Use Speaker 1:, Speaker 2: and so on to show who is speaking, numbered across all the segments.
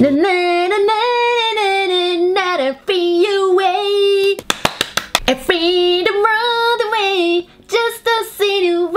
Speaker 1: Na, na, na, na, na, na, na, free away. A freedom roll away. Just a city away.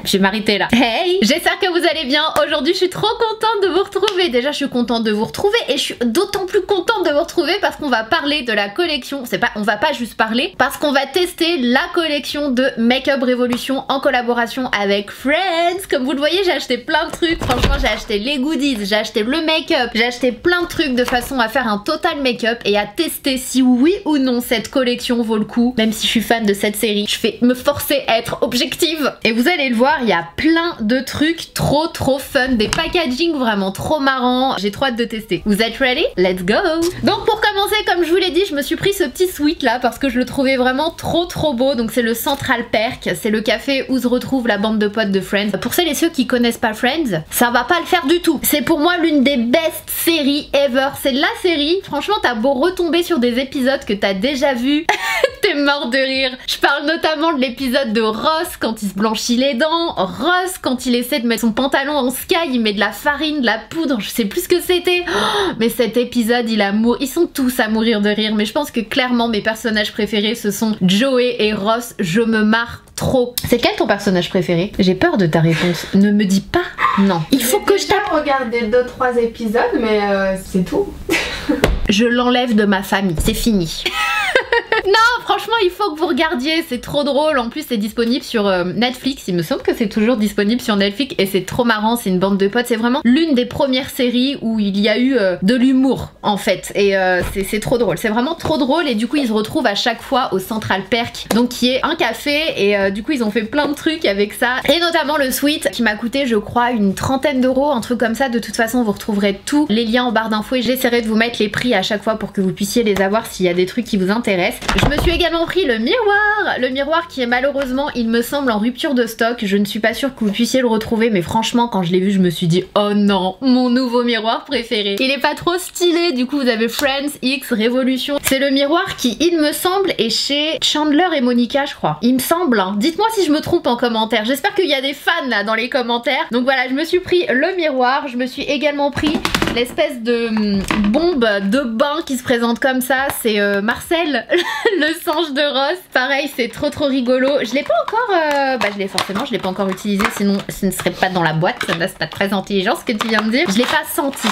Speaker 1: Je vais m'arrêter là. Hey, j'espère que vous allez bien. Aujourd'hui, je suis trop contente de vous retrouver. Déjà, je suis contente de vous retrouver et je suis d'autant plus contente de vous retrouver parce qu'on va parler de la collection. On va pas juste parler, parce qu'on va tester la collection de Makeup Revolution en collaboration avec Friends. Comme vous le voyez, j'ai acheté plein de trucs. Franchement, j'ai acheté les goodies, j'ai acheté le make-up, j'ai acheté plein de trucs de façon à faire un total make-up et à tester si oui ou non cette collection vaut le coup. Même si je suis fan de cette série, je vais me forcer à être objective. Et vous allez le voir, il y a plein de trucs trop fun, des packaging vraiment trop marrants. J'ai trop hâte de tester. Vous êtes ready? Let's go! Donc pour commencer, comme je vous l'ai dit, je me suis pris ce petit sweat là parce que je le trouvais vraiment trop beau. Donc c'est le Central Perk, c'est le café où se retrouve la bande de potes de Friends. Pour celles et ceux qui connaissent pas Friends, ça va pas le faire du tout. C'est pour moi l'une des best séries ever. C'est la série, franchement t'as beau retomber sur des épisodes que t'as déjà vus, t'es mort de rire. Je parle notamment de l'épisode de Ross quand il se blanchit les dents, Ross quand il essaie de mettre son pantalon en sky, il met de la farine, de la poudre, je sais plus ce que c'était. Oh, mais cet épisode, ils sont tous à mourir de rire, mais je pense que clairement mes personnages préférés ce sont Joey et Ross. Je me marre trop. C'est quel ton personnage préféré? J'ai peur de ta réponse. Ne me dis pas non. Il faut que je tape.
Speaker 2: Regarder 2-3 épisodes, mais c'est tout.
Speaker 1: Je l'enlève de ma famille, c'est fini. Non, franchement, il faut que vous regardiez, c'est trop drôle. En plus, c'est disponible sur Netflix. Il me semble que c'est toujours disponible sur Netflix et c'est trop marrant. C'est une bande de potes. C'est vraiment l'une des premières séries où il y a eu de l'humour en fait. Et c'est trop drôle. C'est vraiment trop drôle. Et du coup, ils se retrouvent à chaque fois au Central Perk, donc qui est un café. Et du coup, ils ont fait plein de trucs avec ça. Et notamment le sweat qui m'a coûté, je crois, une trentaine d'euros, un truc comme ça. De toute façon, vous retrouverez tous les liens en barre d'infos et j'essaierai de vous mettre les prix à chaque fois pour que vous puissiez les avoir s'il y a des trucs qui vous intéressent. Je me suis également pris le miroir qui est malheureusement, il me semble, en rupture de stock. Je ne suis pas sûre que vous puissiez le retrouver, mais franchement quand je l'ai vu je me suis dit oh non, mon nouveau miroir préféré. Il est pas trop stylé. Du coup vous avez Friends X Revolution. C'est le miroir qui, il me semble, est chez Chandler et Monica, je crois. Il me semble, hein. Dites-moi si je me trompe en commentaire. J'espère qu'il y a des fans là dans les commentaires. Donc voilà, je me suis pris le miroir. Je me suis également pris l'espèce de bombe de bain qui se présente comme ça. C'est Marcel, le singe de Ross. Pareil, c'est trop rigolo. Je l'ai pas encore... je l'ai pas encore utilisé, sinon ce ne serait pas dans la boîte. Ça c'est pas très intelligent ce que tu viens de dire. Je l'ai pas senti.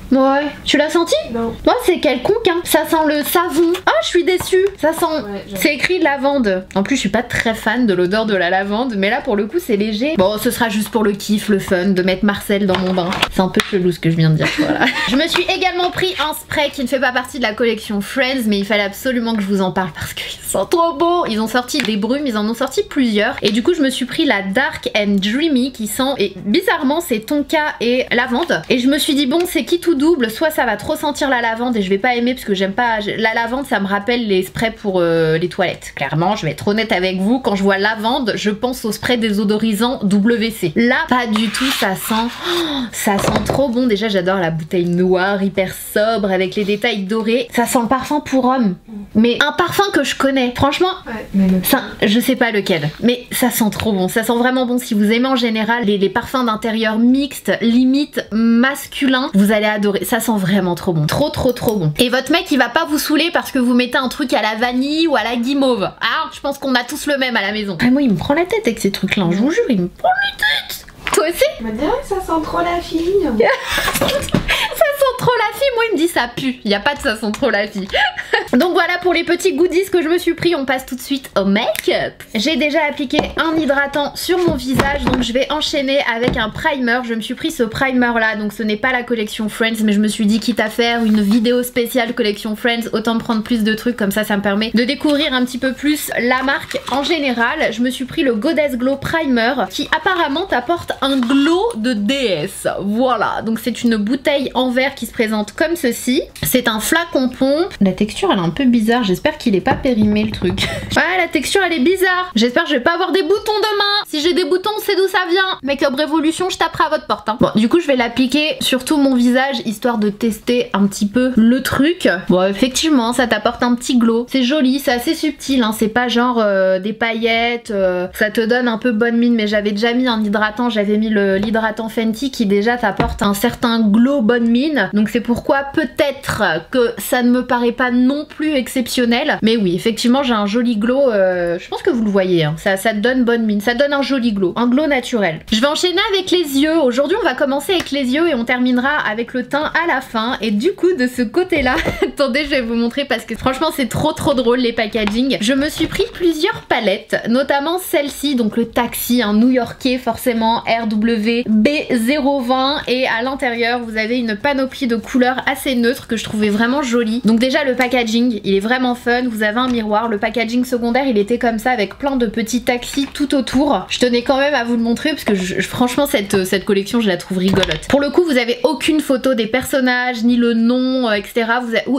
Speaker 1: Ouais. Tu l'as senti? Non. Moi c'est quelconque hein. Ça sent le savon. Ah je suis déçue. Ça sent... Ouais, c'est écrit lavande. En plus je suis pas très fan de l'odeur de la lavande, mais là pour le coup c'est léger. Bon ce sera juste pour le kiff, le fun de mettre Marcel dans mon bain. C'est un peu chelou ce que je viens de dire. Voilà. Je me suis également pris un spray qui ne fait pas partie de la collection Friends, mais il fallait absolument que je vous en parle parce qu'ils sont trop beaux. Ils ont sorti des brumes, ils en ont sorti plusieurs. Et du coup je me suis pris la Dark and Dreamy qui sent... Et bizarrement c'est tonka et lavande. Et je me suis dit bon c'est qui tout double, soit ça va trop sentir la lavande et je vais pas aimer parce que j'aime pas la lavande, ça me rappelle les sprays pour les toilettes. Clairement, je vais être honnête avec vous, quand je vois lavande, je pense au spray désodorisant WC. Là, pas du tout, ça sent trop bon. Déjà, j'adore la bouteille noire, hyper sobre avec les détails dorés. Ça sent le parfum pour homme, mais un parfum que je connais. Franchement, ça, je sais pas lequel, mais ça sent trop bon. Ça sent vraiment bon. Si vous aimez en général les parfums d'intérieur mixtes, limite masculin, vous allez adorer. Ça sent vraiment trop bon. Trop bon. Et votre mec il va pas vous saouler parce que vous mettez un truc à la vanille ou à la guimauve. Ah, je pense qu'on a tous le même à la maison. Ah, moi il me prend la tête avec ces trucs là, je vous jure, il me prend la tête. Toi aussi?
Speaker 2: On me dirait que ça sent trop la fille.
Speaker 1: Ça sent trop la fille, moi il me dit ça pue. Il n'y a pas de ça sent trop la fille. Donc voilà pour les petits goodies que je me suis pris. On passe tout de suite au make-up. J'ai déjà appliqué un hydratant sur mon visage, donc je vais enchaîner avec un primer. Je me suis pris ce primer là, donc ce n'est pas la collection Friends, mais je me suis dit quitte à faire une vidéo spéciale collection Friends, autant prendre plus de trucs, comme ça ça me permet de découvrir un petit peu plus la marque en général. Je me suis pris le Goddess Glow Primer qui apparemment t'apporte un glow de déesse. Voilà, donc c'est une bouteille en verre qui se présente comme ceci. C'est un flacon pompe. La texture elle est un peu bizarre. J'espère qu'il est pas périmé le truc. Ouais, la texture elle est bizarre. J'espère que je vais pas avoir des boutons demain. Si j'ai des boutons, c'est d'où ça vient. Make-up Révolution, je taperai à votre porte. Bon, du coup, je vais l'appliquer sur tout mon visage histoire de tester un petit peu le truc. Bon, effectivement, ça t'apporte un petit glow. C'est joli, c'est assez subtil, hein. C'est pas genre des paillettes. Ça te donne un peu bonne mine, mais j'avais déjà mis un hydratant. J'avais mis l'hydratant Fenty qui déjà t'apporte un certain glow bonne mine. Donc c'est pourquoi peut-être que ça ne me paraît pas non plus exceptionnel. Mais oui, effectivement, j'ai un joli glow. Je pense que vous le voyez, hein. Ça te donne bonne mine. Ça donne un joli glow. Un glow naturel. Je vais enchaîner avec les yeux. Aujourd'hui, on va commencer avec les yeux et on terminera avec le teint à la fin. Et du coup, de ce côté-là, attendez, je vais vous montrer parce que franchement, c'est trop drôle les packaging. Je me suis pris plusieurs palettes, notamment celle-ci, donc le Taxi, un new-yorkais forcément, RW B020. Et à l'intérieur, vous avez une panoplie de couleurs assez neutres que je trouvais vraiment jolie. Donc déjà, le packaging, il est vraiment fun. Vous avez un miroir. Le packaging secondaire, il était comme ça avec plein de petits taxis tout autour. Je tenais quand même à vous le montrer parce que franchement, cette collection, je la trouve rigolote. Pour le coup, vous avez aucune photo des personnages, ni le nom, etc.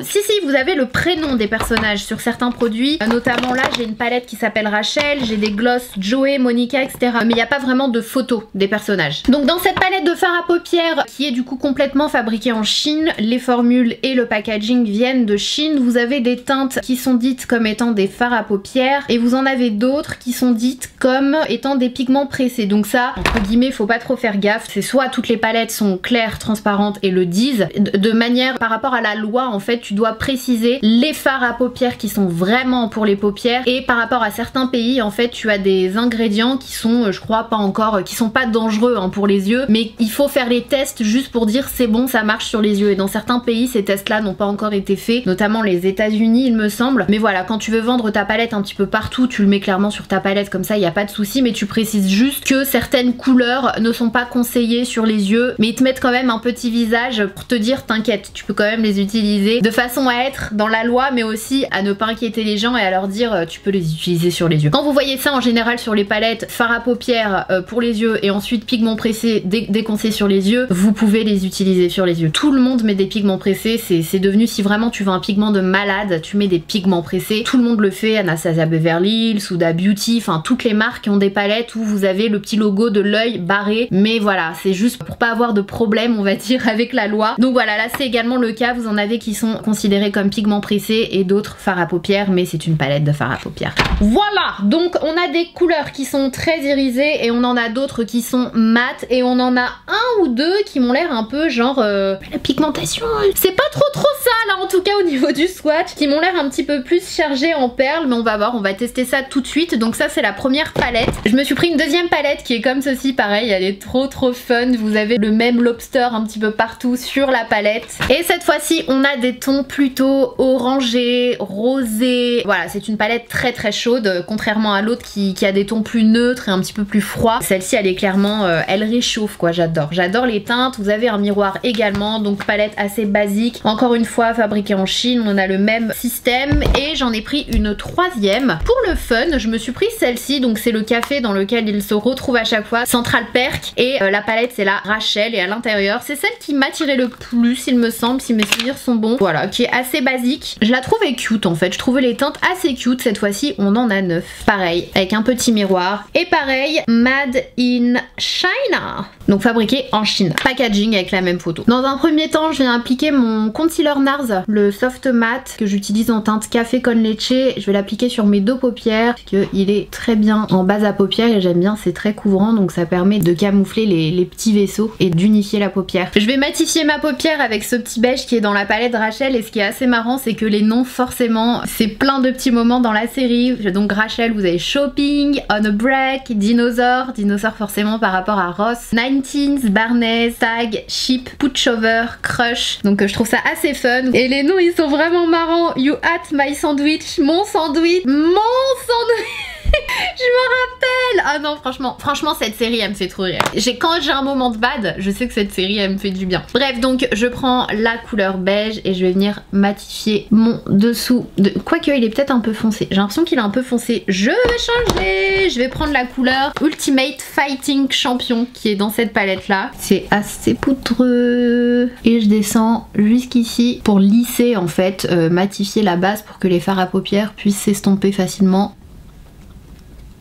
Speaker 1: Si, vous avez le prénom des personnages sur certains produits. Notamment là, j'ai une palette qui s'appelle Rachel, j'ai des gloss Joey, Monica, etc. Mais il n'y a pas vraiment de photos des personnages. Donc dans cette palette de fard à paupières, qui est du coup complètement fabriquée en Chine, les formules et le packaging viennent de Chine. Vous avez des teintes qui sont dites comme étant des fards à paupières et vous en avez d'autres qui sont dites comme étant des pigments pressés. Donc ça, entre guillemets, faut pas trop faire gaffe. C'est soit toutes les palettes sont claires, transparentes et le disent. De manière, par rapport à la loi, en fait, tu dois préciser les fards à paupières qui sont vraiment pour les paupières. Et par rapport à certains pays, en fait, tu as des ingrédients qui sont, je crois, pas encore, qui sont pas dangereux hein, pour les yeux. Mais il faut faire les tests juste pour dire c'est bon, ça marche sur les yeux. Et dans certains pays, ces tests-là n'ont pas encore été faits, notamment les États-Unis, il me semble. Mais voilà, quand tu veux vendre ta palette un petit peu partout, tu le mets clairement sur ta palette, comme ça, il n'y a pas de souci. Mais tu précises juste que certaines couleurs ne sont pas conseillées sur les yeux, mais ils te mettent quand même un petit visage pour te dire t'inquiète, tu peux quand même les utiliser de façon à être dans la loi, mais aussi à ne pas inquiéter les gens et à leur dire tu peux les utiliser sur les yeux. Quand vous voyez ça en général sur les palettes fard à paupières pour les yeux et ensuite pigments pressés déconcés sur les yeux, vous pouvez les utiliser sur les yeux. Tout le monde met des pigments pressés, c'est devenu, si vraiment tu veux un pigment de malade, tu mets des pigments pressés. Tout le monde le fait, Anastasia Beverly Hills, Huda Beauty, enfin toutes les marques qui ont des palettes où vous avez le petit logo de l'œil barré, mais voilà, c'est juste pour pas avoir de problème, on va dire, avec la loi. Donc voilà, là c'est également le cas, vous en avez qui sont considérés comme pigments pressés et d'autres fards à paupières, mais c'est une palette de fards à paupières. Voilà, donc on a des couleurs qui sont très irisées et on en a d'autres qui sont mates et on en a un ou deux qui m'ont l'air un peu genre la pigmentation, c'est pas trop ça là en tout cas au niveau du swatch, qui m'ont l'air un petit peu plus chargés en perles, mais on va voir, on va tester ça tout de suite. Donc ça c'est la première palette. Je me suis pris une deuxième palette qui est comme ceci, pareil, elle est trop fun. Vous avez le même lobster un petit peu partout sur la palette. Et cette fois-ci on a des tons plutôt orangés, rosés. Voilà, c'est une palette très chaude, contrairement à l'autre qui a des tons plus neutres et un petit peu plus froids. Celle-ci elle est clairement, elle réchauffe quoi, j'adore les teintes. Vous avez un miroir également, donc palette assez basique. Encore une fois fabriquée en Chine, on a le même système et j'en ai pris une troisième. Pour le fun, je me suis pris celle-ci, donc c'est le café dans lequel il se retrouve à chaque fois, Central Perk, et la palette c'est la Rachel et à l'intérieur c'est celle qui m'attirait le plus il me semble, si mes souvenirs sont bons. Voilà, qui est assez basique. Je la trouvais cute en fait, je trouvais les teintes assez cute. Cette fois-ci on en a 9. Pareil, avec un petit miroir. Et pareil, Made in China. Donc fabriqué en Chine. Packaging avec la même photo. Dans un premier temps, je viens appliquer mon concealer NARS, le Soft Matte, que j'utilise en teinte café con leche. Je vais l'appliquer sur mes deux paupières, parce qu'il est très bien en base à paupières et j'aime bien, c'est très couvrant, donc ça permet de camoufler les petits vaisseaux et d'unifier la paupière. Je vais matifier ma paupière avec ce petit beige qui est dans la palette Rachel, et ce qui est assez marrant, c'est que les noms, forcément, c'est plein de petits moments dans la série. Donc Rachel, vous avez Shopping, On a Break, Dinosaur forcément par rapport à Ross, 19s, Barnes, Tag, Ship, Pushover, Crush. Donc je trouve ça assez fun. Et les noms ils sont vraiment marrants. You at my sandwich, mon sandwich, Je me rappelle. Ah non, franchement cette série elle me fait trop rire. Quand j'ai un moment de bad, je sais que cette série elle me fait du bien. Bref, donc je prends la couleur beige et je vais venir matifier mon dessous. Quoique il est peut-être un peu foncé. J'ai l'impression qu'il est un peu foncé. Je vais changer. Je vais prendre la couleur Ultimate Fighting Champion qui est dans cette palette là. C'est assez poudreux. Et je descends jusqu'ici pour lisser en fait, matifier la base pour que les fards à paupières puissent s'estomper facilement.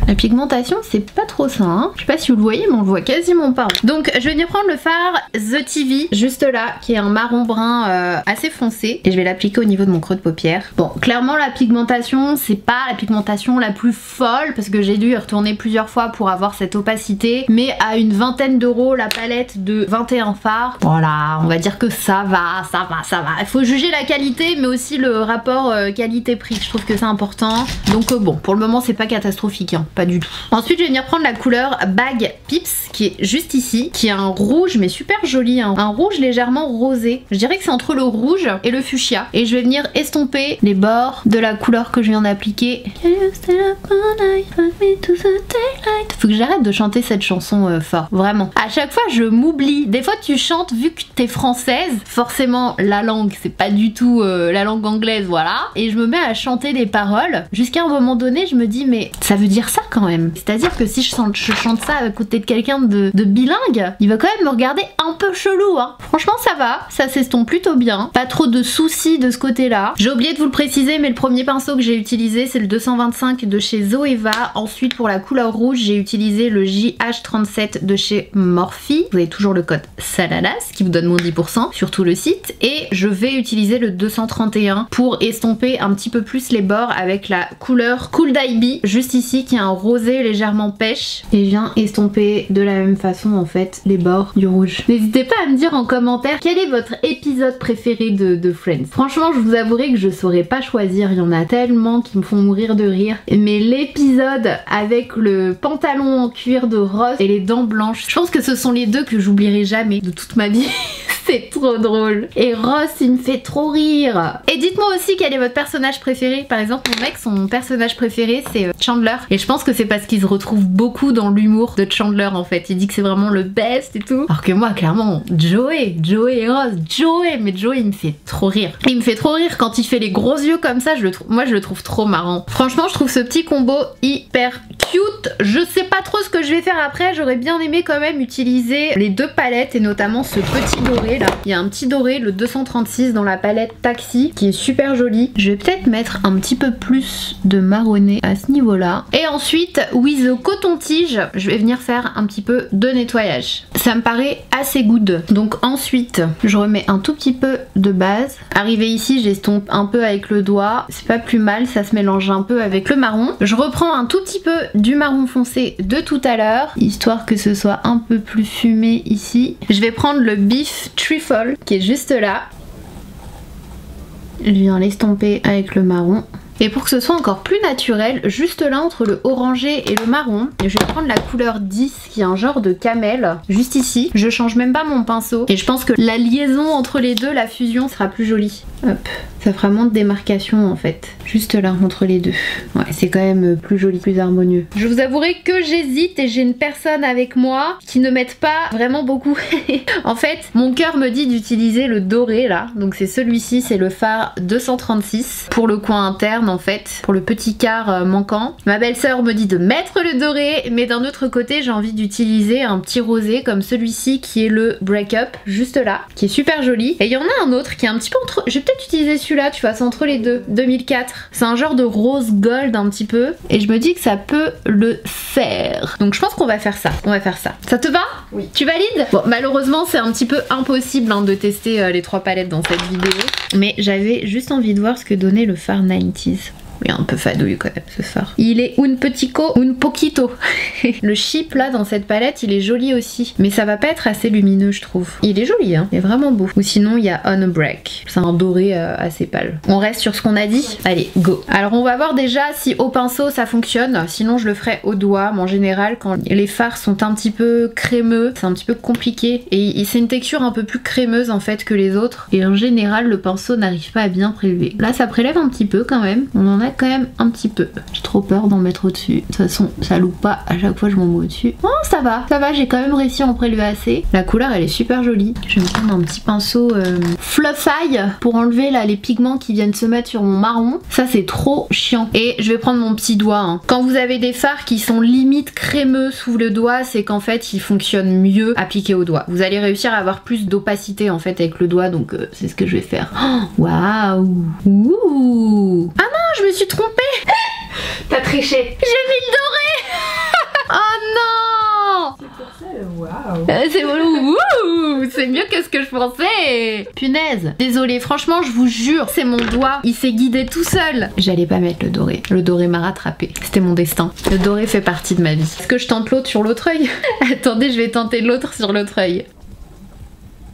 Speaker 1: La pigmentation c'est pas trop ça hein. Je sais pas si vous le voyez mais on le voit quasiment pas. Donc je vais venir prendre le fard The TV juste là qui est un marron brun assez foncé et je vais l'appliquer au niveau de mon creux de paupière. Bon clairement la pigmentation c'est pas la pigmentation la plus folle parce que j'ai dû y retourner plusieurs fois pour avoir cette opacité, mais à une vingtaine d'euros la palette de 21 fards, voilà on va dire que ça va. Il faut juger la qualité mais aussi le rapport qualité-prix, je trouve que c'est important. Donc bon pour le moment c'est pas catastrophique hein. Pas du tout. Ensuite je vais venir prendre la couleur Bag Pips qui est juste ici, qui est un rouge mais super joli hein. Un rouge légèrement rosé. Je dirais que c'est entre le rouge et le fuchsia. Et je vais venir estomper les bords de la couleur que je viens d'appliquer. Faut que j'arrête de chanter cette chanson fort, vraiment. À chaque fois je m'oublie. Des fois tu chantes, vu que t'es française, forcément la langue c'est pas du tout la langue anglaise, voilà. Et je me mets à chanter les paroles. Jusqu'à un moment donné je me dis mais ça veut dire ça quand même. C'est-à-dire que si je chante ça à côté de quelqu'un de bilingue, il va quand même me regarder un peu chelou hein. Franchement ça va, ça s'estompe plutôt bien. Pas trop de soucis de ce côté-là. J'ai oublié de vous le préciser mais le premier pinceau que j'ai utilisé c'est le 225 de chez Zoeva. Ensuite pour la couleur rouge j'ai utilisé le JH37 de chez Morphe. Vous avez toujours le code SALALAS qui vous donne mon 10% sur tout le site. Et je vais utiliser le 231 pour estomper un petit peu plus les bords avec la couleur Cool Dye juste ici qui est un rosé légèrement pêche et je viens estomper de la même façon en fait les bords du rouge. N'hésitez pas à me dire en commentaire quel est votre épisode préféré de Friends. Franchement je vous avouerai que je saurais pas choisir, il y en a tellement qui me font mourir de rire, mais l'épisode avec le pantalon en cuir de Ross et les dents blanches, je pense que ce sont les deux que j'oublierai jamais de toute ma vie. C'est trop drôle. Et Ross il me fait trop rire. Et dites-moi aussi quel est votre personnage préféré. Par exemple mon mec son personnage préféré c'est Chandler. Et je pense que c'est parce qu'il se retrouve beaucoup dans l'humour de Chandler en fait. Il dit que c'est vraiment le best et tout. Alors que moi clairement Joey et Ross, mais Joey il me fait trop rire. Il me fait trop rire quand il fait les gros yeux comme ça, moi je le trouve trop marrant. Franchement je trouve ce petit combo hyper cute. Je sais pas trop ce que je vais faire après, j'aurais bien aimé quand même utiliser les deux palettes et notamment ce petit doré là. Il y a un petit doré, le 236 dans la palette Taxi qui est super joli. Je vais peut-être mettre un petit peu plus de marronné à ce niveau là. Et ensuite with the coton-tige je vais venir faire un petit peu de nettoyage. Ça me paraît assez good. Donc ensuite je remets un tout petit peu de base. Arrivé ici j'estompe un peu avec le doigt. C'est pas plus mal, ça se mélange un peu avec le marron. Je reprends un tout petit peu du marron foncé de tout à l'heure histoire que ce soit un peu plus fumé ici. Je vais prendre le Beef Truffle qui est juste là. Je viens l'estomper avec le marron. Et pour que ce soit encore plus naturel, juste là entre le orangé et le marron, je vais prendre la couleur 10 qui est un genre de camel, juste ici. Je change même pas mon pinceau et je pense que la liaison entre les deux, la fusion sera plus jolie. Hop, ça fera moins de démarcation en fait. Juste là entre les deux. Ouais, c'est quand même plus joli, plus harmonieux. Je vous avouerai que j'hésite et j'ai une personne avec moi qui ne m'aide pas vraiment beaucoup. En fait, mon cœur me dit d'utiliser le doré là. Donc c'est celui-ci, c'est le fard 236 pour le coin interne en fait, pour le petit quart manquant. Ma belle-sœur me dit de mettre le doré, mais d'un autre côté j'ai envie d'utiliser un petit rosé comme celui-ci qui est le Break Up, juste là, qui est super joli. Et il y en a un autre qui est un petit peu entre... Je vais peut-être utiliser celui-là, tu vois, c'est entre les deux, 2004. C'est un genre de rose gold un petit peu, et je me dis que ça peut le faire. Donc je pense qu'on va faire ça, Ça te va?
Speaker 2: Oui.
Speaker 1: Tu valides? Bon, malheureusement c'est un petit peu impossible hein, de tester les trois palettes dans cette vidéo, mais j'avais juste envie de voir ce que donnait le fard 90s. Oui, un peu fadouille quand même ce fard. Il est un poquito. Le chip là dans cette palette il est joli aussi, mais ça va pas être assez lumineux je trouve. Il est joli hein, il est vraiment beau. Ou sinon il y a On a Break, c'est un doré assez pâle. On reste sur ce qu'on a dit? Allez, go. Alors on va voir déjà si au pinceau ça fonctionne, sinon je le ferai au doigt. Mais en général quand les fards sont un petit peu crémeux, c'est un petit peu compliqué. Et c'est une texture un peu plus crémeuse en fait que les autres. Et en général le pinceau n'arrive pas à bien prélever. Là ça prélève un petit peu quand même, on en a m'étonnerait quand même un petit peu. J'ai trop peur d'en mettre au-dessus. De toute façon, ça loupe pas, à chaque fois je m'en mets au-dessus. Oh, ça va, j'ai quand même réussi à en prélever assez. La couleur, elle est super jolie. Je vais me prendre un petit pinceau Fluffy pour enlever là les pigments qui viennent se mettre sur mon marron. Ça, c'est trop chiant. Et je vais prendre mon petit doigt. Hein. Quand vous avez des fards qui sont limite crémeux sous le doigt, c'est qu'en fait, ils fonctionnent mieux appliqués au doigt. Vous allez réussir à avoir plus d'opacité en fait avec le doigt, donc c'est ce que je vais faire. Waouh! Ouh! Ah non, je me suis trompée!
Speaker 2: T'as triché.
Speaker 1: J'ai mis le doré. Oh non!
Speaker 2: C'est pour ça le waouh.
Speaker 1: C'est ouh, c'est mieux que ce que je pensais. Punaise. Désolée, franchement, je vous jure, c'est mon doigt. Il s'est guidé tout seul. J'allais pas mettre le doré. Le doré m'a rattrapé. C'était mon destin. Le doré fait partie de ma vie. Est-ce que je tente l'autre sur l'autre œil? Attendez, je vais tenter l'autre sur l'autre œil.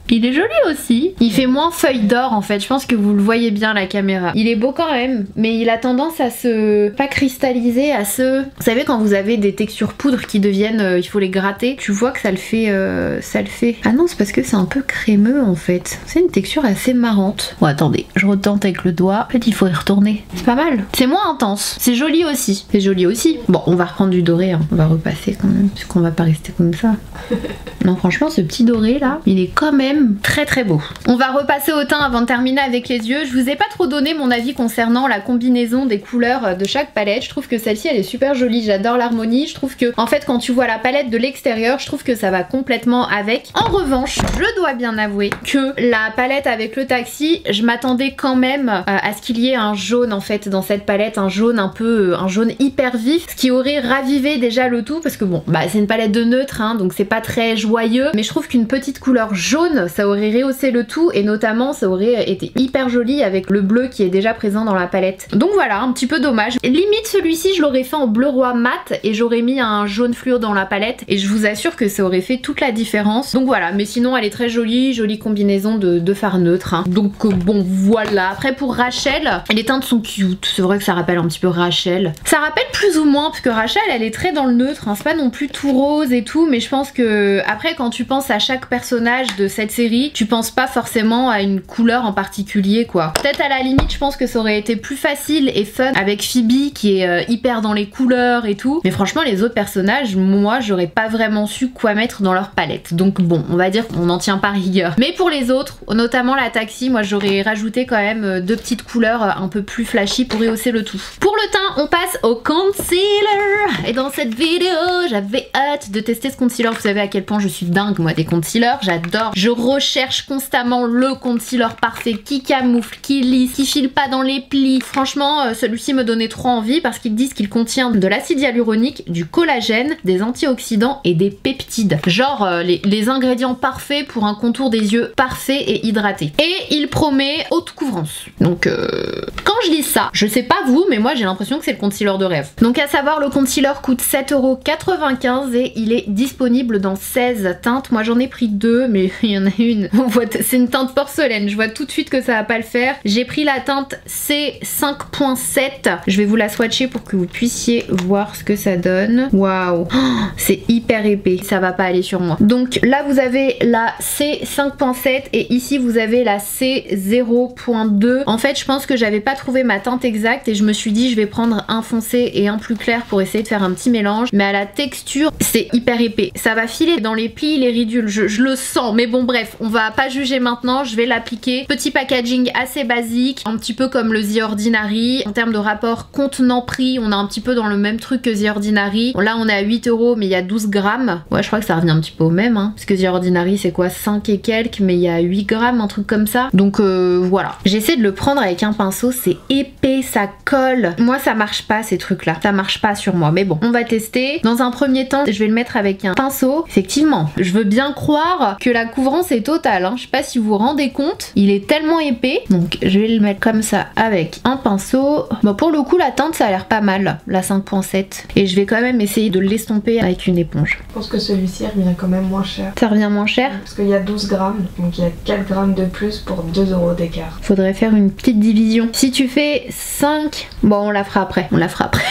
Speaker 1: Il est joli aussi. Il fait moins feuille d'or en fait. Je pense que vous le voyez bien à la caméra. Il est beau quand même, mais il a tendance à se... pas cristalliser, à se... Vous savez quand vous avez des textures poudre qui deviennent... il faut les gratter. Tu vois que ça le fait... Ah non, c'est parce que c'est un peu crémeux en fait. C'est une texture assez marrante. Bon attendez, je retente avec le doigt. En fait il faut y retourner. C'est pas mal. C'est moins intense. C'est joli aussi. C'est joli aussi. Bon, on va reprendre du doré. Hein. On va repasser quand même. Parce qu'on va pas rester comme ça. Non franchement ce petit doré là, il est quand même très très beau. On va repasser au teint avant de terminer avec les yeux. Je vous ai pas trop donné mon avis concernant la combinaison des couleurs de chaque palette. Je trouve que celle-ci elle est super jolie, j'adore l'harmonie. Je trouve que en fait quand tu vois la palette de l'extérieur, je trouve que ça va complètement avec. En revanche, je dois bien avouer que la palette avec le taxi, je m'attendais quand même à ce qu'il y ait un jaune en fait dans cette palette, un jaune un peu, un jaune hyper vif, ce qui aurait ravivé déjà le tout parce que bon, bah c'est une palette de neutre hein, donc c'est pas très joyeux, mais je trouve qu'une petite couleur jaune ça aurait rehaussé le tout et notamment ça aurait été hyper joli avec le bleu qui est déjà présent dans la palette. Donc voilà, un petit peu dommage. Limite celui-ci je l'aurais fait en bleu roi mat et j'aurais mis un jaune fluo dans la palette et je vous assure que ça aurait fait toute la différence. Donc voilà, mais sinon elle est très jolie, jolie combinaison de fard neutre. Hein. Donc bon voilà. Après pour Rachel, les teintes sont cute. C'est vrai que ça rappelle un petit peu Rachel. Ça rappelle plus ou moins parce que Rachel elle est très dans le neutre. Hein. C'est pas non plus tout rose et tout, mais je pense que après quand tu penses à chaque personnage de cette série, tu penses pas forcément à une couleur en particulier quoi. Peut-être à la limite je pense que ça aurait été plus facile et fun avec Phoebe qui est hyper dans les couleurs et tout, mais franchement les autres personnages, moi j'aurais pas vraiment su quoi mettre dans leur palette, donc bon on va dire qu'on n'en tient pas rigueur. Mais pour les autres, notamment la taxi, moi j'aurais rajouté quand même deux petites couleurs un peu plus flashy pour rehausser le tout. Pour le teint on passe au concealer et dans cette vidéo j'avais hâte de tester ce concealer. Vous savez à quel point je suis dingue moi des concealers, j'adore, je recherche constamment le concealer parfait qui camoufle, qui lisse, qui file pas dans les plis. Franchement celui-ci me donnait trop envie parce qu'ils disent qu'il contient de l'acide hyaluronique, du collagène, des antioxydants et des peptides. Genre les ingrédients parfaits pour un contour des yeux parfait et hydraté. Et il promet haute couvrance. Donc quand je lis ça, je sais pas vous mais moi j'ai l'impression que c'est le concealer de rêve. Donc à savoir le concealer coûte 7,95 € et il est disponible dans 16 teintes. Moi j'en ai pris 2 mais il y en a une. C'est une teinte porcelaine, je vois tout de suite que ça va pas le faire. J'ai pris la teinte C5.7. Je vais vous la swatcher pour que vous puissiez voir ce que ça donne. Waouh, c'est hyper épais, ça va pas aller sur moi. Donc là vous avez la C5.7 et ici vous avez la C0.2. En fait je pense que j'avais pas trouvé ma teinte exacte et je me suis dit je vais prendre un foncé et un plus clair pour essayer de faire un petit mélange. Mais à la texture c'est hyper épais. Ça va filer dans les plis, les ridules, je le sens. Mais bon bref, on va pas juger maintenant, je vais l'appliquer. Petit packaging assez basique, un petit peu comme le The Ordinary. En termes de rapport contenant-prix, on est un petit peu dans le même truc que The Ordinary. Bon, là on est à 8 € mais il y a 12 grammes. Ouais je crois que ça revient un petit peu au même hein. Parce que The Ordinary c'est quoi, 5 et quelques, mais il y a 8 grammes, un truc comme ça. Donc voilà. J'essaie de le prendre avec un pinceau, c'est épais, ça colle. Moi ça marche pas ces trucs là, ça marche pas sur moi. Mais bon, on va tester. Dans un premier temps, je vais le mettre avec un pinceau. Effectivement, je veux bien croire que la couvrance est totale hein. Je sais pas si vous vous rendez compte, il est tellement épais. Donc je vais le mettre comme ça avec un pinceau. Bon pour le coup la teinte ça a l'air pas mal, la 5.7. Et je vais quand même essayer de l'estomper avec une éponge.
Speaker 2: Je pense que celui-ci revient quand même moins cher.
Speaker 1: Ça revient moins cher?
Speaker 2: Parce qu'il y a 12 grammes, donc il y a 4 grammes de plus pour 2 € d'écart.
Speaker 1: Faudrait faire une petite division. Si tu fais 5... Bon on la fera après, on la fera après.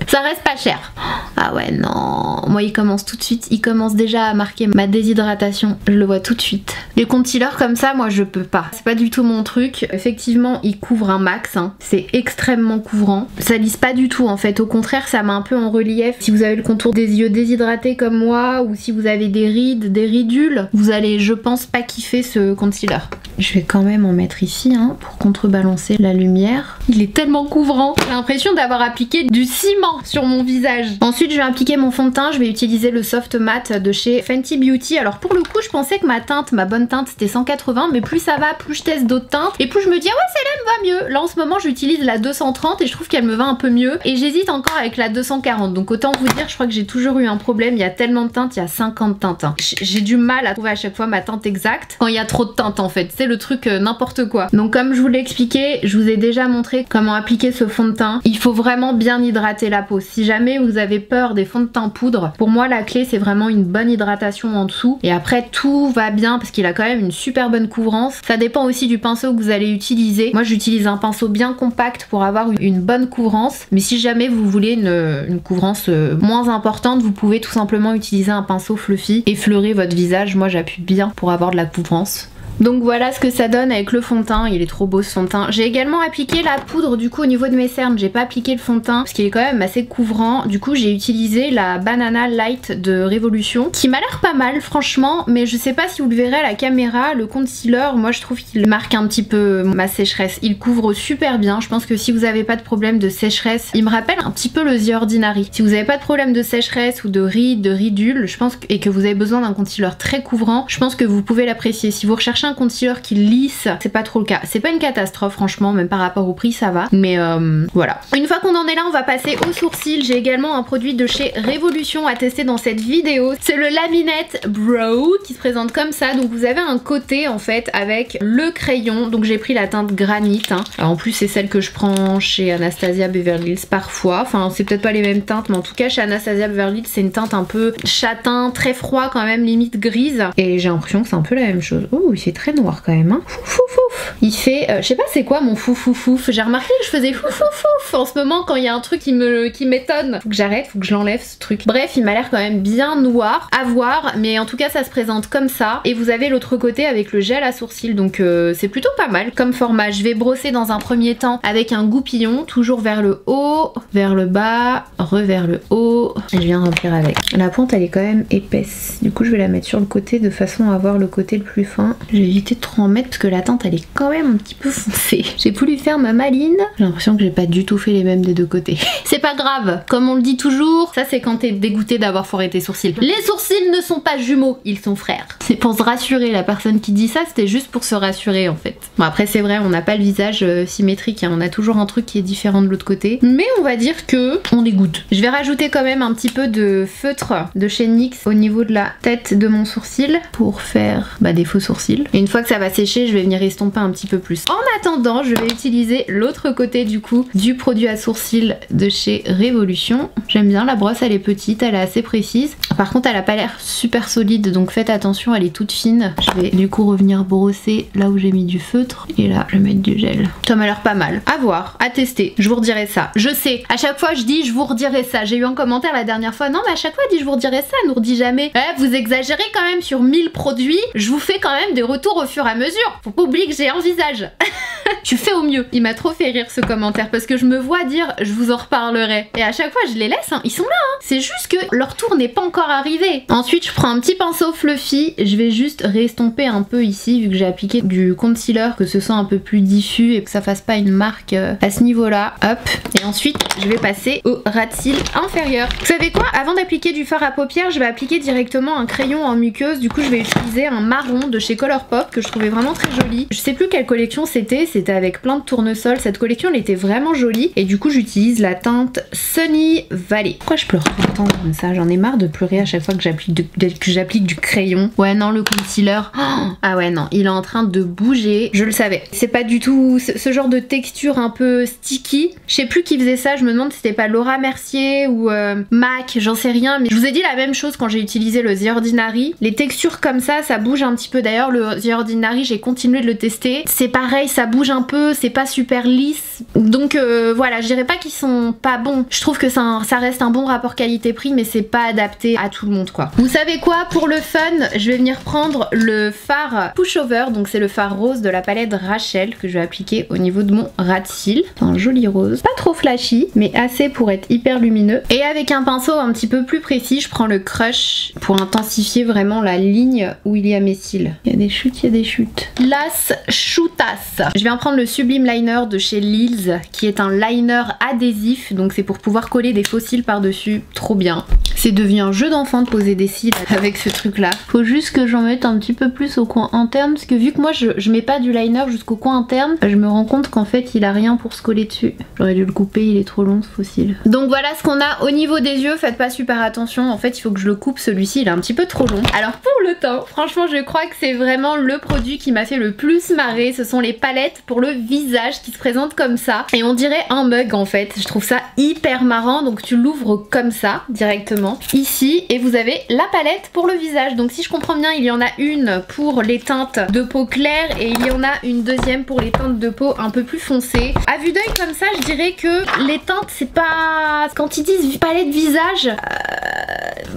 Speaker 1: Ça reste pas cher. Ah ouais, non. Moi, il commence tout de suite. Il commence déjà à marquer ma déshydratation. Je le vois tout de suite. Les concealers comme ça, moi, je peux pas. C'est pas du tout mon truc. Effectivement, il couvre un max. Hein. C'est extrêmement couvrant. Ça lisse pas du tout, en fait. Au contraire, ça met un peu en relief. Si vous avez le contour des yeux déshydratés comme moi, ou si vous avez des rides, des ridules, vous allez, je pense, pas kiffer ce concealer. Je vais quand même en mettre ici, hein, pour contrebalancer la lumière. Il est tellement couvrant. J'ai l'impression d'avoir appliqué du ciment sur mon visage. Ensuite, je vais appliquer mon fond de teint. Je vais utiliser le Soft Matte de chez Fenty Beauty. Alors pour le coup, je pensais que ma bonne teinte, c'était 180, mais plus ça va, plus je teste d'autres teintes. Et plus je me dis, ah ouais, celle-là me va mieux. Là, en ce moment, j'utilise la 230 et je trouve qu'elle me va un peu mieux. Et j'hésite encore avec la 240. Donc autant vous dire, je crois que j'ai toujours eu un problème. Il y a tellement de teintes, il y a 50 teintes. Hein. J'ai du mal à trouver à chaque fois ma teinte exacte quand il y a trop de teintes en fait. C'est le truc n'importe quoi. Donc comme je vous l'ai expliqué, je vous ai déjà montré comment appliquer ce fond de teint. Il faut vraiment bien hydrater la peau. Si jamais vous avez peur des fonds de teint poudre, pour moi la clé c'est vraiment une bonne hydratation en dessous. Et après tout va bien parce qu'il a quand même une super bonne couvrance. Ça dépend aussi du pinceau que vous allez utiliser. Moi j'utilise un pinceau bien compact pour avoir une bonne couvrance. Mais si jamais vous voulez une couvrance moins importante, vous pouvez tout simplement utiliser un pinceau fluffy et fleurer votre visage. Moi j'appuie bien pour avoir de la couvrance. Donc voilà ce que ça donne avec le fond de teint, il est trop beau ce fond de teint. J'ai également appliqué la poudre du coup au niveau de mes cernes, j'ai pas appliqué le fond de teint parce qu'il est quand même assez couvrant. Du coup j'ai utilisé la Banana Light de Révolution qui m'a l'air pas mal franchement, mais je sais pas si vous le verrez à la caméra, le concealer, moi je trouve qu'il marque un petit peu ma sécheresse. Il couvre super bien, je pense que si vous avez pas de problème de sécheresse, il me rappelle un petit peu le The Ordinary. Si vous avez pas de problème de sécheresse ou de rides, de ridules, je pense et que vous avez besoin d'un concealer très couvrant, je pense que vous pouvez l'apprécier. Si vous recherchez un concealer qui lisse, c'est pas trop le cas. C'est pas une catastrophe franchement, même par rapport au prix ça va. Mais voilà. Une fois qu'on en est là, on va passer aux sourcils. J'ai également un produit de chez Révolution à tester dans cette vidéo. C'est le Laminate Brow qui se présente comme ça. Donc vous avez un côté en fait avec le crayon. Donc j'ai pris la teinte granit. Hein. Alors, en plus c'est celle que je prends chez Anastasia Beverly Hills parfois. Enfin c'est peut-être pas les mêmes teintes, mais en tout cas chez Anastasia Beverly Hills c'est une teinte un peu châtain, très froid quand même, limite grise. Et j'ai l'impression que c'est un peu la même chose. Oh, c'est très noir quand même, hein. Fouf. Il fait, je sais pas c'est quoi mon fouf. J'ai remarqué que je faisais fouf en ce moment quand il y a un truc qui m'étonne. Faut que j'arrête, faut que je l'enlève ce truc. Bref, il m'a l'air quand même bien noir à voir, mais en tout cas ça se présente comme ça. Et vous avez l'autre côté avec le gel à sourcils, donc c'est plutôt pas mal comme format. Je vais brosser dans un premier temps avec un goupillon, toujours vers le haut, vers le bas, vers le haut. Et je viens remplir avec. La pointe elle est quand même épaisse, du coup je vais la mettre sur le côté de façon à avoir le côté le plus fin. Je vais éviter de trop en mettre parce que la teinte elle est quand même un petit peu foncée. J'ai voulu faire ma maline. J'ai l'impression que j'ai pas du tout fait les mêmes des deux côtés. C'est pas grave, comme on le dit toujours, ça c'est quand t'es dégoûté d'avoir foiré tes sourcils. Les sourcils ne sont pas jumeaux, ils sont frères. C'est pour se rassurer, la personne qui dit ça c'était juste pour se rassurer en fait. Bon après c'est vrai, on n'a pas le visage symétrique, hein. On a toujours un truc qui est différent de l'autre côté. Mais on va dire que on dégoûte. Je vais rajouter quand même un petit peu de feutre de chez NYX au niveau de la tête de mon sourcil pour faire des faux sourcils. Et une fois que ça va sécher, je vais venir estomper un petit peu plus. En attendant, je vais utiliser l'autre côté du coup du produit à sourcils de chez Révolution. J'aime bien, la brosse elle est petite, elle est assez précise. Par contre elle a pas l'air super solide, donc faites attention, elle est toute fine. Je vais du coup revenir brosser là où j'ai mis du feutre et là je vais mettre du gel. Ça m'a l'air pas mal. À voir, à tester, je vous redirai ça. Je sais, à chaque fois je dis je vous redirai ça. J'ai eu un commentaire la dernière fois, non mais à chaque fois elle dit je vous redirai ça, elle nous redit jamais. Vous exagérez quand même sur 1000 produits, je vous fais quand même des retours au fur et à mesure. Faut pas oublier que j'ai un visage. Tu fais au mieux. Il m'a trop fait rire ce commentaire parce que je me vois dire je vous en reparlerai. Et à chaque fois je les laisse, hein. Ils sont là. Hein. C'est juste que leur tour n'est pas encore arrivé. Ensuite je prends un petit pinceau fluffy. Je vais juste réestomper un peu ici vu que j'ai appliqué du concealer, que ce soit un peu plus diffus et que ça fasse pas une marque à ce niveau là. Hop. Et ensuite je vais passer au ras de cils inférieur. Vous savez quoi? Avant d'appliquer du fard à paupières, je vais appliquer directement un crayon en muqueuse. Du coup je vais utiliser un marron de chez Colourpop que je trouvais vraiment très joli. Je sais plus quelle collection c'était avec plein de tournesol. Cette collection elle était vraiment jolie et du coup j'utilise la teinte Sunny Valley. Pourquoi je pleure tout le temps comme ça? J'en ai marre de pleurer à chaque fois que j'applique du crayon. Ouais non, le concealer, ah ouais non, il est en train de bouger. Je le savais. C'est pas du tout ce genre de texture un peu sticky. Je sais plus qui faisait ça, je me demande si c'était pas Laura Mercier ou MAC, j'en sais rien, mais je vous ai dit la même chose quand j'ai utilisé le The Ordinary. Les textures comme ça bouge un petit peu. D'ailleurs le The Ordinary j'ai continué de le tester. C'est pareil, ça bouge un un peu, c'est pas super lisse. Donc voilà, je dirais pas qu'ils sont pas bons. Je trouve que ça reste un bon rapport qualité-prix, mais c'est pas adapté à tout le monde quoi. Vous savez quoi, pour le fun, je vais venir prendre le fard Pushover, donc c'est le fard rose de la palette Rachel que je vais appliquer au niveau de mon ras de cils. C'est un joli rose, pas trop flashy, mais assez pour être hyper lumineux. Et avec un pinceau un petit peu plus précis, je prends le Crush pour intensifier vraiment la ligne où il y a mes cils. Il y a des chutes, il y a des chutes. Las Chutas. Je vais en prendre le Sublime Liner de chez Lils, qui est un liner adhésif, donc c'est pour pouvoir coller des faux cils par-dessus. Trop bien. C'est devenu un jeu d'enfant de poser des cils avec ce truc là. Faut juste que j'en mette un petit peu plus au coin interne, parce que vu que moi je mets pas du liner jusqu'au coin interne, je me rends compte qu'en fait il a rien pour se coller dessus. J'aurais dû le couper, il est trop long ce faux cil. Donc voilà ce qu'on a au niveau des yeux, faites pas super attention, en fait il faut que je le coupe, celui-ci il est un petit peu trop long. Alors pour le teint, franchement je crois que c'est vraiment le produit qui m'a fait le plus marrer, ce sont les palettes pour le visage qui se présentent comme ça. Et on dirait un mug en fait, je trouve ça hyper marrant, donc tu l'ouvres comme ça directement ici et vous avez la palette pour le visage. Donc si je comprends bien, il y en a une pour les teintes de peau claire et il y en a une deuxième pour les teintes de peau un peu plus foncées. À vue d'œil comme ça, je dirais que les teintes c'est pas... Quand ils disent palette visage,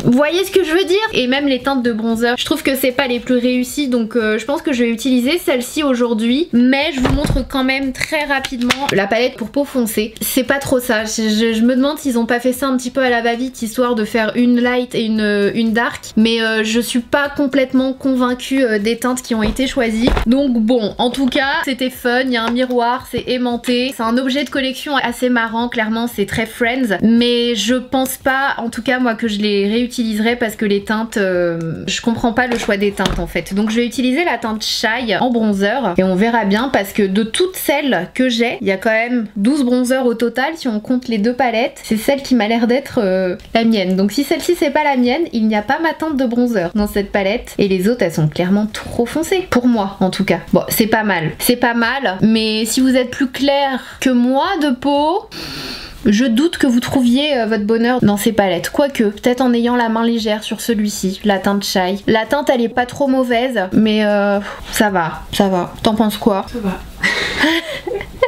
Speaker 1: vous voyez ce que je veux dire? Et même les teintes de bronzer, je trouve que c'est pas les plus réussies, donc je pense que je vais utiliser celle-ci aujourd'hui, mais je vous montre quand même très rapidement la palette pour peau foncée. C'est pas trop ça, je me demande s'ils ont pas fait ça un petit peu à la va-vite histoire de faire une light et une dark, mais je suis pas complètement convaincue des teintes qui ont été choisies. Donc bon, en tout cas c'était fun, il y a un miroir, c'est aimanté, c'est un objet de collection assez marrant, clairement c'est très Friends, mais je pense pas, en tout cas moi, que je les réutiliserai parce que les teintes, je comprends pas le choix des teintes en fait. Donc je vais utiliser la teinte Shy en bronzer et on verra bien, parce que de toutes celles que j'ai, il y a quand même 12 bronzers au total si on compte les deux palettes. C'est celle qui m'a l'air d'être la mienne. Donc si celle-ci c'est pas la mienne, il n'y a pas ma teinte de bronzer dans cette palette, et les autres elles sont clairement trop foncées, pour moi en tout cas. Bon, c'est pas mal, mais si vous êtes plus clair que moi de peau, je doute que vous trouviez votre bonheur dans ces palettes. Quoique, peut-être en ayant la main légère sur celui-ci, la teinte Shy. La teinte elle est pas trop mauvaise, mais ça va, ça va. T'en penses quoi?
Speaker 2: Ça va.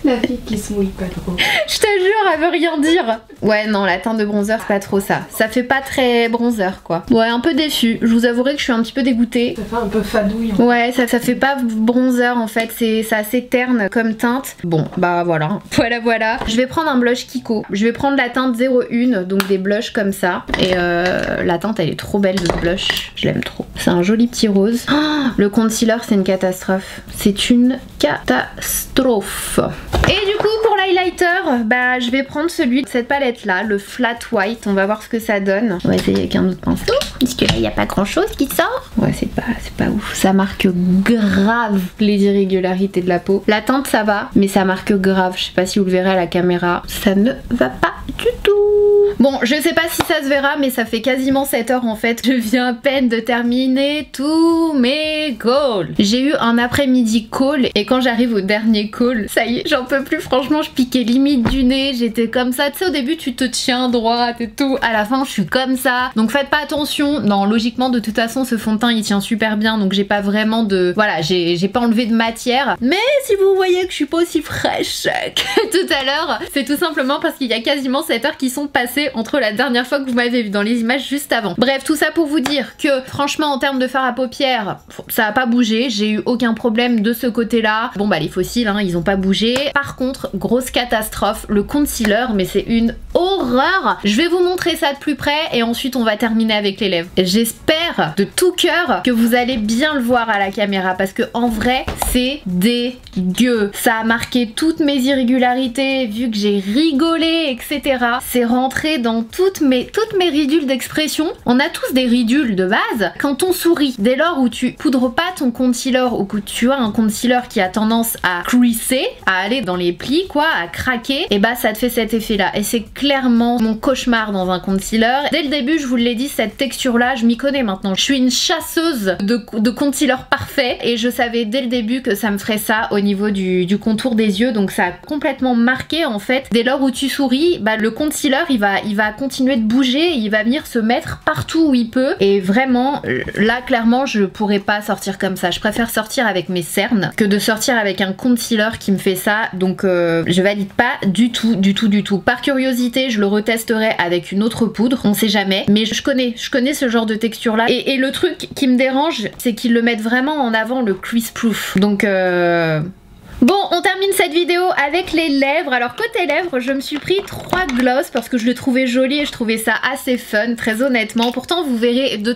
Speaker 2: La fille qui se mouille pas trop.
Speaker 1: Je te jure, elle veut rien dire. Ouais, non, la teinte de bronzer, c'est pas trop ça. Ça fait pas très bronzer, quoi. Ouais, un peu déçue. Je vous avouerai que je suis un petit peu dégoûtée.
Speaker 2: Ça fait un peu fadouille.
Speaker 1: Ouais, ça fait pas bronzer, en fait. C'est assez terne comme teinte. Bon, bah voilà. Voilà. Je vais prendre un blush Kiko. Je vais prendre la teinte 01, donc des blushs comme ça. Et la teinte, elle est trop belle, ce blush. Je l'aime trop. C'est un joli petit rose. Oh, le concealer, c'est une catastrophe. C'est une catastrophe. Et du coup pour l'highlighter, bah je vais prendre celui de cette palette là, le Flat White. On va voir ce que ça donne. On va essayer avec un autre pinceau, parce que là il n'y a pas grand chose qui sort. Ouais, c'est pas ouf. Ça marque grave les irrégularités de la peau. La teinte ça va, mais ça marque grave. Je sais pas si vous le verrez à la caméra. Ça ne va pas du tout. Bon, je sais pas si ça se verra, mais ça fait quasiment 7 heures en fait. Je viens à peine de terminer tous mes calls. J'ai eu un après-midi call, et quand j'arrive au dernier call, ça y est, j'en peux plus. Franchement, je piquais limite du nez. J'étais comme ça. Tu sais, au début, tu te tiens droite et tout. À la fin, je suis comme ça. Donc faites pas attention. Non, logiquement, de toute façon, ce fond de teint, il tient super bien. Donc j'ai pas vraiment de... Voilà, j'ai pas enlevé de matière. Mais si vous voyez que je suis pas aussi fraîche que tout à l'heure, c'est tout simplement parce qu'il y a quasiment 7 heures qui sont passées entre la dernière fois que vous m'avez vu dans les images juste avant. Bref, tout ça pour vous dire que franchement en termes de fard à paupières, ça a pas bougé, j'ai eu aucun problème de ce côté là. Bon bah les fossiles hein, ils ont pas bougé. Par contre, grosse catastrophe, le concealer, mais c'est une horreur. Je vais vous montrer ça de plus près et ensuite on va terminer avec les lèvres. J'espère de tout cœur que vous allez bien le voir à la caméra, parce que en vrai c'est dégueu. Ça a marqué toutes mes irrégularités, vu que j'ai rigolé, etc. C'est rentré dans toutes mes ridules d'expression. On a tous des ridules de base quand on sourit. Dès lors où tu poudres pas ton concealer, ou que tu as un concealer qui a tendance à creaser, à aller dans les plis quoi, à craquer, et bah ça te fait cet effet là. Et c'est clairement mon cauchemar dans un concealer. Dès le début je vous l'ai dit, cette texture là, je m'y connais maintenant. maintenant. Je suis une chasseuse de concealer parfait et je savais dès le début que ça me ferait ça au niveau du contour des yeux, donc ça a complètement marqué en fait. Dès lors où tu souris, bah, le concealer il va continuer de bouger, il va venir se mettre partout où il peut, et vraiment là clairement je pourrais pas sortir comme ça. Je préfère sortir avec mes cernes que de sortir avec un concealer qui me fait ça, donc je valide pas du tout, du tout, du tout. Par curiosité je le retesterai avec une autre poudre, on sait jamais, mais je connais ce genre de texture là, et le truc qui me dérange c'est qu'ils le mettent vraiment en avant, le crease proof, donc bon, on termine cette vidéo avec les lèvres. Alors côté lèvres, je me suis pris 3 gloss parce que je les trouvais jolis et je trouvais ça assez fun, très honnêtement. Pourtant vous verrez de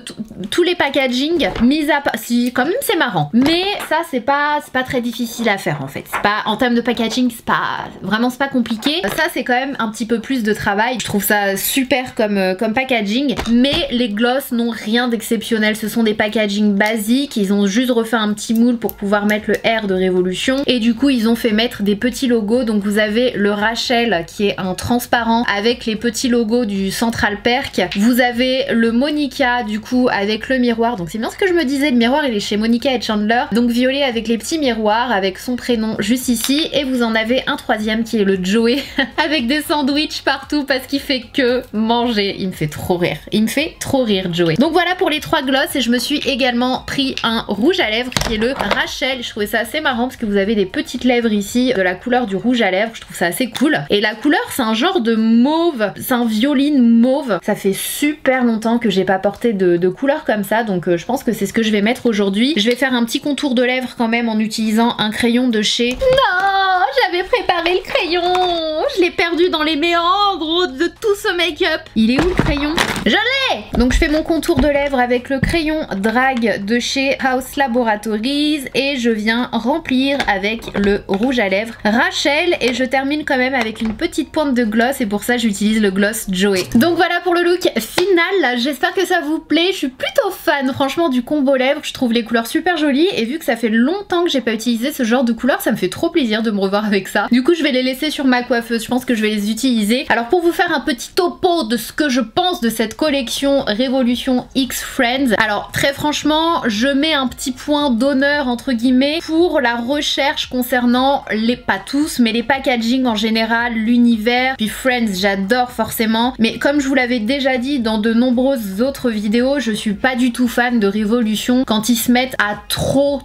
Speaker 1: tous les packaging, mis à part, si quand même c'est marrant, mais ça c'est pas très difficile à faire en fait. C'est pas, en termes de packaging, c'est pas compliqué. Ça c'est quand même un petit peu plus de travail. Je trouve ça super comme packaging, mais les gloss n'ont rien d'exceptionnel. Ce sont des packaging basiques. Ils ont juste refait un petit moule pour pouvoir mettre le R de Révolution, et du coup ils ont fait mettre des petits logos. Donc vous avez le Rachel qui est un transparent avec les petits logos du Central Perk. Vous avez le Monica du coup avec le miroir, donc c'est bien ce que je me disais, le miroir il est chez Monica et Chandler, donc violet avec les petits miroirs avec son prénom juste ici. Et vous en avez un troisième qui est le Joey avec des sandwichs partout parce qu'il fait que manger. Il me fait trop rire, il me fait trop rire Joey. Donc voilà pour les 3 gloss, et je me suis également pris un rouge à lèvres qui est le Rachel. Je trouvais ça assez marrant parce que vous avez des petites lèvres ici de la couleur du rouge à lèvres, je trouve ça assez cool. Et la couleur c'est un genre de mauve, c'est un violine mauve. Ça fait super longtemps que j'ai pas porté de couleur comme ça, donc je pense que c'est ce que je vais mettre aujourd'hui. Je vais faire un petit contour de lèvres quand même en utilisant un crayon de chez... Non, j'avais préparé le crayon, je l'ai perdu dans les méandres de tout ce make-up. Il est où le crayon? Je l'ai! Donc je fais mon contour de lèvres avec le crayon Drag de chez House Laboratories et je viens remplir avec le rouge à lèvres Rachel, et je termine quand même avec une petite pointe de gloss, et pour ça j'utilise le gloss Joey. Donc voilà pour le look final, j'espère que ça vous plaît. Je suis plutôt fan franchement du combo lèvres, je trouve les couleurs super jolies, et vu que ça fait longtemps que j'ai pas utilisé ce genre de couleurs, ça me fait trop plaisir de me revoir avec ça. Du coup je vais les laisser sur ma coiffeuse, je pense que je vais les utiliser. Alors pour vous faire un petit topo de ce que je pense de cette collection Révolution X Friends, alors très franchement je mets un petit point d'honneur entre guillemets pour la recherche concernant les, pas tous, mais les packaging en général, l'univers, puis Friends j'adore forcément, mais comme je vous l'avais déjà dit dans de nombreuses autres vidéos, je suis pas du tout fan de Révolution quand ils se mettent à trop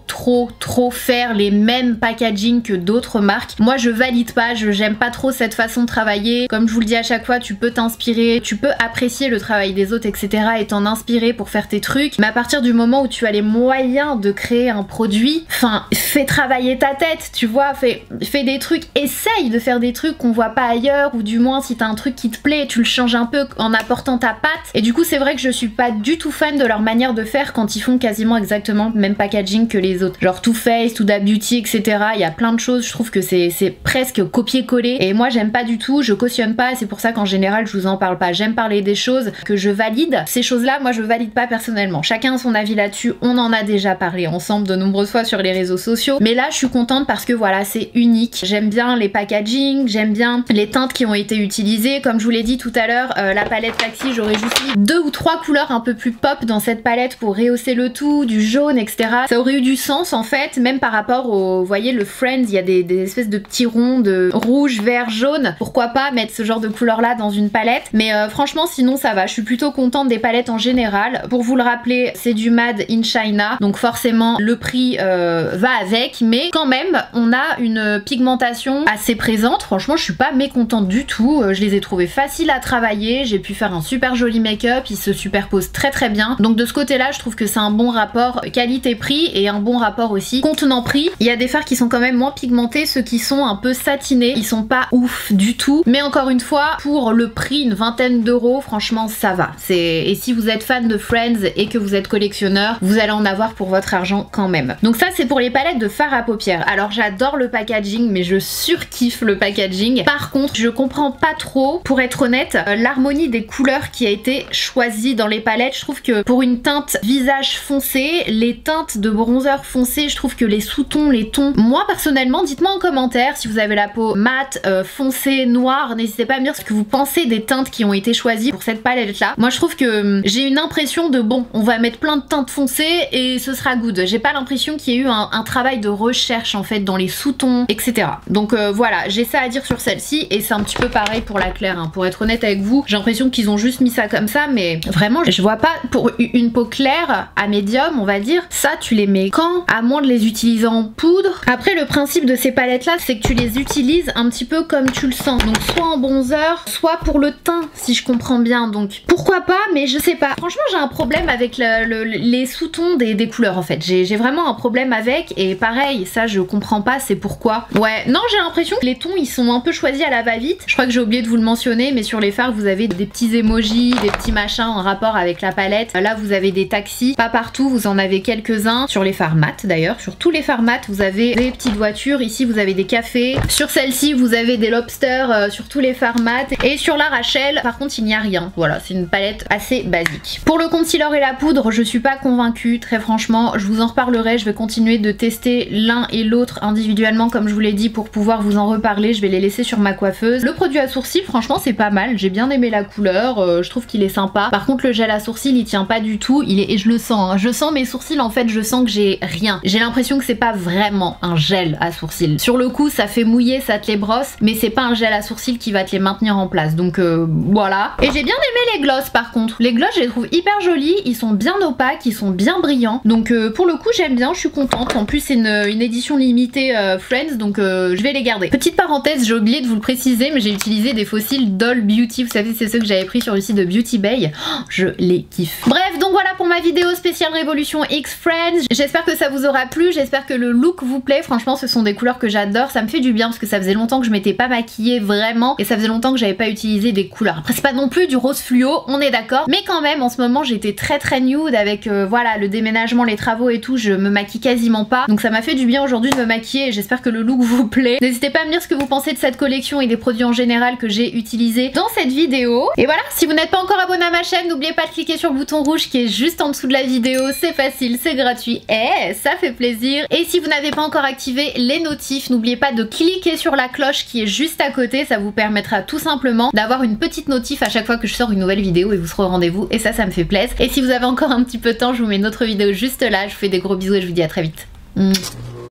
Speaker 1: faire les mêmes packaging que d'autres marques. Moi je valide pas, j'aime pas trop cette façon de travailler. Comme je vous le dis à chaque fois, tu peux t'inspirer, tu peux apprécier le travail des autres etc, et t'en inspirer pour faire tes trucs, mais à partir du moment où tu as les moyens de créer un produit, enfin fais travailler ta tête, tu vois, fais des trucs, essaye de faire des trucs qu'on voit pas ailleurs, ou du moins si t'as un truc qui te plaît, tu le changes un peu en apportant ta patte. Et du coup c'est vrai que je suis pas du tout fan de leur manière de faire quand ils font quasiment exactement le même packaging que les autres, genre Too Faced, Huda Beauty etc. Il y a plein de choses, je trouve que c'est presque copier-coller, et moi j'aime pas du tout, je cautionne pas, c'est pour ça qu'en général je vous en parle pas. J'aime parler des choses que je valide, ces choses là moi je valide pas personnellement. Chacun a son avis là-dessus, on en a déjà parlé ensemble de nombreuses fois sur les réseaux sociaux, mais là je suis contente parce que voilà c'est unique. J'aime bien les packaging, j'aime bien les teintes qui ont été utilisées. Comme je vous l'ai dit tout à l'heure, la palette Taxi, j'aurais juste mis 2 ou 3 couleurs un peu plus pop dans cette palette pour rehausser le tout, du jaune etc. Ça aurait eu du sens en fait, même par rapport au, vous voyez le Friends, il y a des espèces de petits ronds de rouge, vert, jaune. Pourquoi pas mettre ce genre de couleur là dans une palette, mais franchement sinon ça va, je suis plutôt contente des palettes en général. Pour vous le rappeler, c'est du Made in China, donc forcément le prix va avec, mais quand même on a une pigmentation assez présente. Franchement je suis pas mécontente du tout, je les ai trouvés faciles à travailler, j'ai pu faire un super joli make-up, ils se superposent très bien, donc de ce côté là je trouve que c'est un bon rapport qualité-prix et un bon rapport aussi contenant-prix. Il y a des fards qui sont quand même moins pigmentés, ceux qui sont un peu satinés, ils sont pas ouf du tout, mais encore une fois pour le prix, une vingtaine d'euros, franchement ça va. Et si vous êtes fan de Friends et que vous êtes collectionneur, vous allez en avoir pour votre argent quand même. Donc ça c'est pour les palettes de fard à paupières. Alors j'adore le packaging, mais je surkiffe le packaging. Par contre je comprends pas trop, pour être honnête, l'harmonie des couleurs qui a été choisie dans les palettes. Je trouve que pour une teinte visage foncé, les teintes de bronzer foncé, je trouve que les sous-tons, les tons, moi personnellement, dites-moi en commentaire si vous avez la peau mate, foncée, noire, n'hésitez pas à me dire ce que vous pensez des teintes qui ont été choisies pour cette palette là. Moi je trouve que que j'ai une impression de bon, on va mettre plein de teintes foncées et ce sera good. J'ai pas l'impression qu'il y ait eu un travail de recherche en fait dans les sous-tons, etc. Donc voilà, j'ai ça à dire sur celle-ci et c'est un petit peu pareil pour la claire, hein. Pour être honnête avec vous, j'ai l'impression qu'ils ont juste mis ça comme ça, mais vraiment je vois pas, pour une peau claire à médium on va dire, ça tu les mets quand? À moins de les utiliser en poudre. Après le principe de ces palettes là c'est que tu les utilises un petit peu comme tu le sens, donc soit en bronzer, soit pour le teint si je comprends bien, donc pourquoi pas, mais je sais pas. Franchement j'ai un problème avec les sous-tons des couleurs en fait, j'ai vraiment un problème avec, et pareil ça je comprends pas c'est pourquoi. Ouais non, j'ai l'impression que les tons ils sont un peu choisis à la va-vite. Je crois que j'ai oublié de vous le mentionner, mais sur les fards vous avez des petits emojis, des petits machins en rapport avec la palette. Là vous avez des taxis, pas partout, vous en avez quelques-uns. Sur les fards mat d'ailleurs, sur tous les fards mat vous avez des petites voitures, ici vous avez des cafés. Sur celle-ci vous avez des lobsters sur tous les fards mat. Et sur la Rachel par contre il n'y a rien. Voilà, c'est une palette assez basique. Pour le concealer et la poudre je suis pas convaincue, très franchement, je vous en reparlerai, je vais continuer de tester l'un et l'autre individuellement comme je vous l'ai dit pour pouvoir vous en reparler. Je vais les laisser sur ma coiffeuse. Le produit à sourcils franchement c'est pas mal, j'ai bien aimé la couleur, je trouve qu'il est sympa. Par contre le gel à sourcils il tient pas du tout, il est, et je le sens, hein. Je sens mes sourcils en fait, je sens que j'ai rien. J'ai l'impression que c'est pas vraiment un gel à sourcils. Sur le coup ça fait mouiller, ça te les brosse, mais c'est pas un gel à sourcils qui va te les maintenir en place, donc voilà. Et j'ai bien aimé les gloss par contre. Les gloss je les trouve hyper jolis, ils sont bien opaques, ils sont bien brillants, donc pour le coup j'aime bien, je suis contente. En plus c'est une édition limitée Friends, donc je vais les garder. Petite parenthèse, j'ai oublié de vous le préciser, mais j'ai utilisé des fossiles Doll Beauty, vous savez c'est ceux que j'avais pris sur le site de Beauty Bay. Oh, je les kiffe. Bref, donc voilà pour ma vidéo spéciale Révolution X Friends. J'espère que ça vous aura plu, j'espère que le look vous plaît. Franchement ce sont des couleurs que j'adore, ça me fait du bien parce que ça faisait longtemps que je m'étais pas maquillée vraiment, et ça faisait longtemps que j'avais pas utilisé des couleurs. Après c'est pas non plus du rose fluo, on est d'accord, mais quand même en ce moment j'étais très nude avec voilà le déménagement, les travaux et tout, je me maquille quasiment pas, donc ça m'a fait du bien aujourd'hui de me maquiller et j'espère que le look vous plaît. N'hésitez pas à me dire ce que vous pensez de cette collection et des produits en général que j'ai utilisés dans cette vidéo. Et voilà, si vous n'êtes pas encore abonné à ma chaîne, n'oubliez pas de cliquer sur le bouton rouge qui est juste en dessous de la vidéo, c'est facile, c'est gratuit et ça fait plaisir. Et si vous n'avez pas encore activé les notifs, n'oubliez pas de cliquer sur la cloche qui est juste à côté, ça vous permettra tout simplement d'avoir une petite notif à chaque fois que je sors une nouvelle vidéo et vous serez au rendez-vous, et ça me fait plaisir. Et si vous avez encore un petit peu de temps, je vous mets une autre vidéo juste là, je vous fais des gros bisous et je vous dis à très vite.